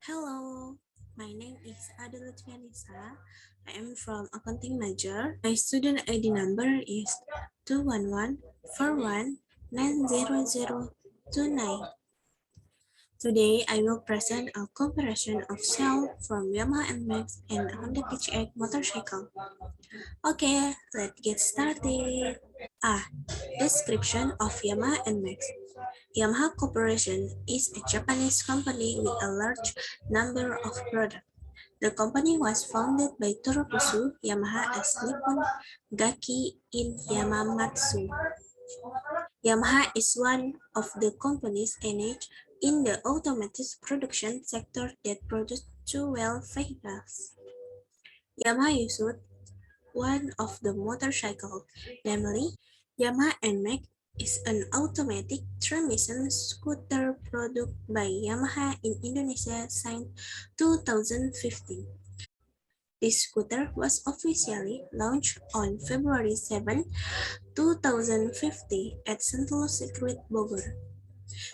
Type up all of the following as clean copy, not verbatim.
Hello, my name is Ade Lutfianisa. I am from accounting major. My student ID number is 21141900029. Today, I will present a comparison of cell from Yamaha NMAX and Honda PCX motorcycle. Okay, let's get started. Description of Yamaha NMAX. Yamaha Corporation is a Japanese company with a large number of products. The company was founded by Toropusu Yamaha as Nippon Gaki in Yamamatsu. Yamaha is one of the companies engaged in the automotive production sector that produce two-wheel vehicles. Yamaha used one of the motorcycle, namely Yamaha NMAX, is an automatic transmission scooter product by Yamaha in Indonesia since 2015. This scooter was officially launched on February 7, 2015 at Sentul Circuit Bogor.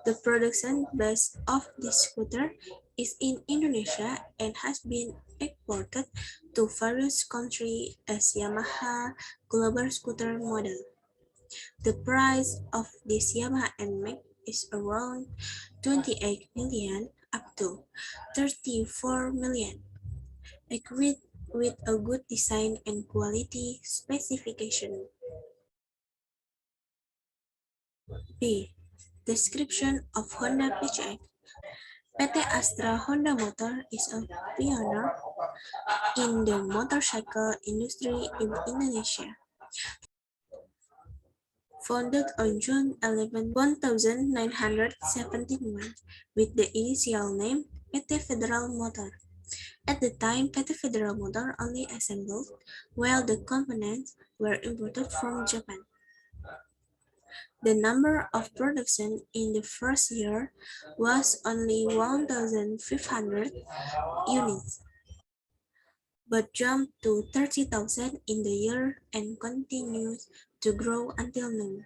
The production base of this scooter is in Indonesia and has been exported to various countries as Yamaha Global Scooter model. The price of this Yamaha NMAX is around 28 million up to 34 million, equipped with a good design and quality specification. B. Description of Honda PCX. PT Astra Honda Motor is a pioneer in the motorcycle industry in Indonesia. Founded on June 11, 1971 with the initial name PT Federal Motor. At the time, PT Federal Motor only assembled, while the components were imported from Japan. The number of production in the first year was only 1,500 units, but jumped to 30,000 in the year and continues to grow until now.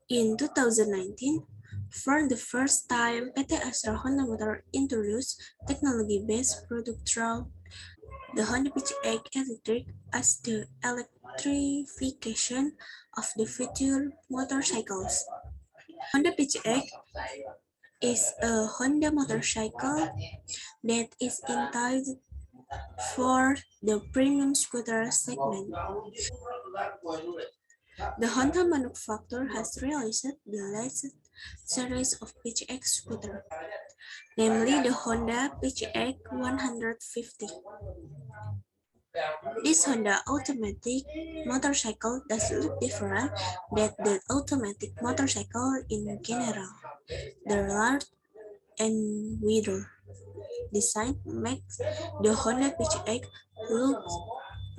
In 2019, for the first time, PT Astra Honda Motor introduced technology-based product through the Honda PCX Electric as the electrification of the future motorcycles. Honda PCX is a Honda motorcycle that is intended for the premium scooter segment. The Honda manufacturer has released the latest series of PCX scooters, namely the Honda PCX 150. This Honda automatic motorcycle does look different than the automatic motorcycle in general. The large and wider design makes the Honda PCX look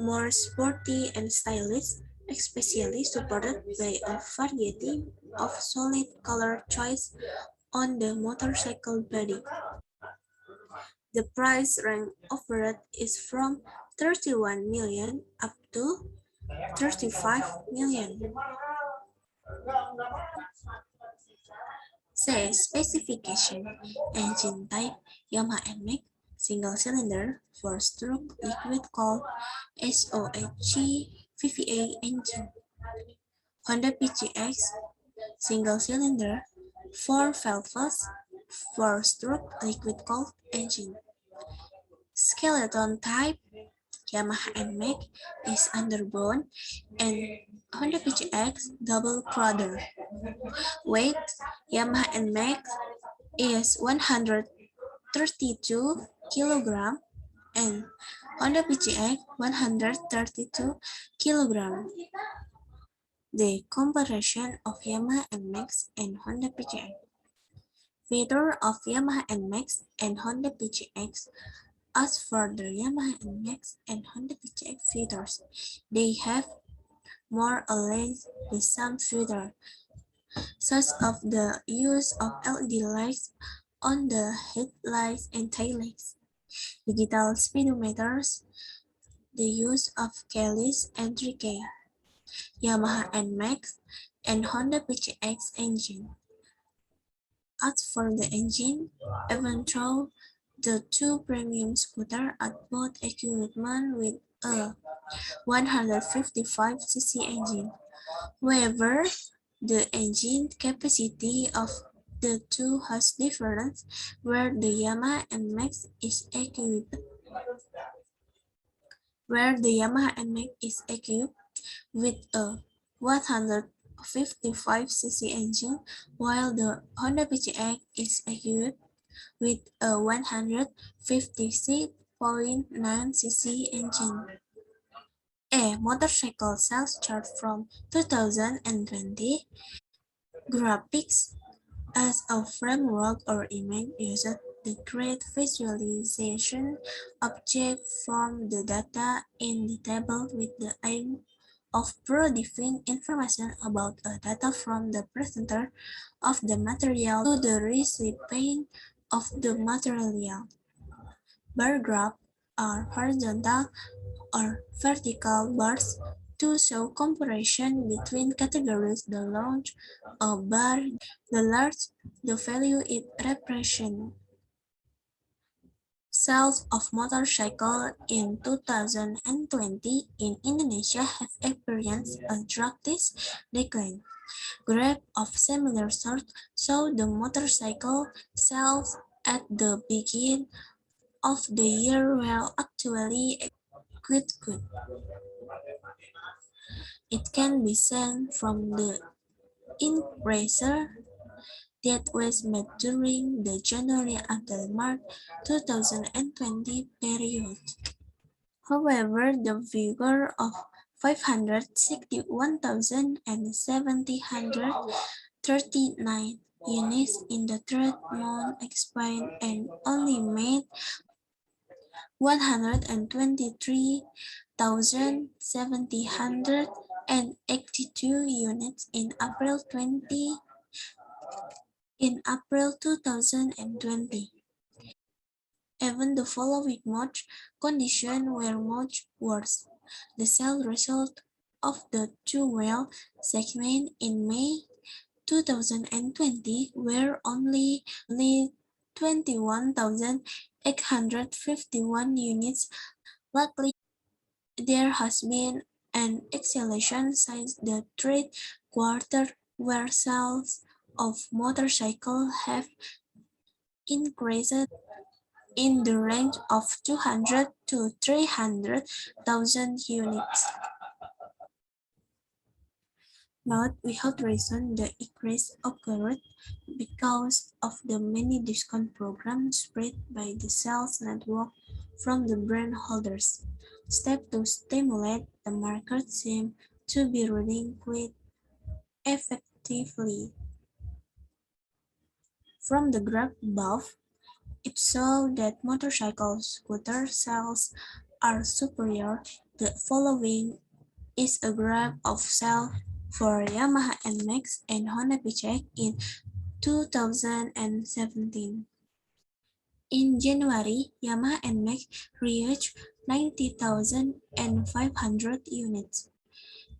more sporty and stylish, especially supported by a variety of solid color choice on the motorcycle body. The price range offered is from 31 million up to 35 million. Say specification: engine type Yamaha NMAX, single cylinder, 4-stroke liquid cooled SOHC VVA engine. Honda PCX, single cylinder, 4 valves, 4-stroke liquid cooled engine. Skeleton type Yamaha NMAX is underbone and Honda PCX double crowder. Weight Yamaha NMAX is 132 kg and Honda PCX 132 kg. The comparison of Yamaha NMAX and Honda PCX. Feature of Yamaha NMAX and Honda PCX. As for the Yamaha NMAX and Honda PCX features, they have more or less the same features, such as the use of LED lights on the headlights and taillights, digital speedometers, the use of keyless entry key, Yamaha NMAX and Honda PCX engine As for the engine, even though the two premium scooters are both equipped with a 155cc engine. However, the engine capacity of the two has difference, where the Yamaha NMAX is equipped with a 155cc engine, while the Honda PCX is equipped with a 156.9cc engine. A motorcycle sales chart from 2020. Graphics as a framework or image uses the create visualization object from the data in the table with the aim of providing information about a data from the presenter of the material to the recipient of the material. Bar graphs are horizontal or vertical bars to show comparison between categories. The larger a bar, the larger the value it represents. Sales of motorcycles in 2020 in Indonesia have experienced a drastic decline. Graph of similar sort show the motorcycle sales at the beginning of the year were actually quite good. It can be seen from the increase that was made during the January until March 2020 period. However, the figure of 561,739 units in the third month expired and only made 123,782 units in April 2020. Even the following month, conditions were much worse. The sales result of the two-wheel segment in May 2020 were only 21,851 units. Luckily, there has been an acceleration since the third quarter where sales of motorcycles have increased in the range of 200 to 300,000 units. Note we have reason the increase occurred because of the many discount programs spread by the sales network from the brand holders. Steps to stimulate the market seem to be running quite effectively. From the graph above, it shows that motorcycle scooter sales are superior. The following is a graph of sales for Yamaha NMAX and Honda PCX in 2017. In January, Yamaha NMAX reached 90,500 units.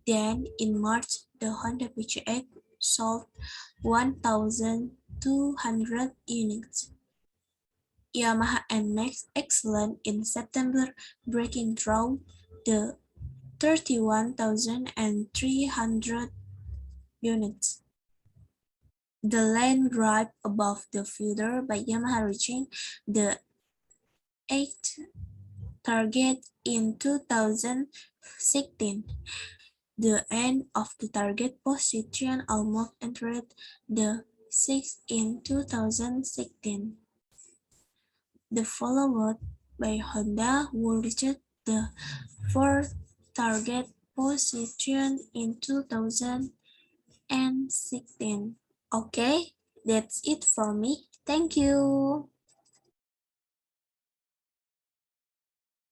Then, in March, the Honda PCX sold 1,200 units. Yamaha NMAX excellent in September, breaking through the 31,300 units. The line graph above the footer by Yamaha reaching the 8th target in 2016. The end of the target position almost entered the 6th in 2016. The followed by Honda will reach the 4th target position in 2016. Okay, that's it for me. Thank you.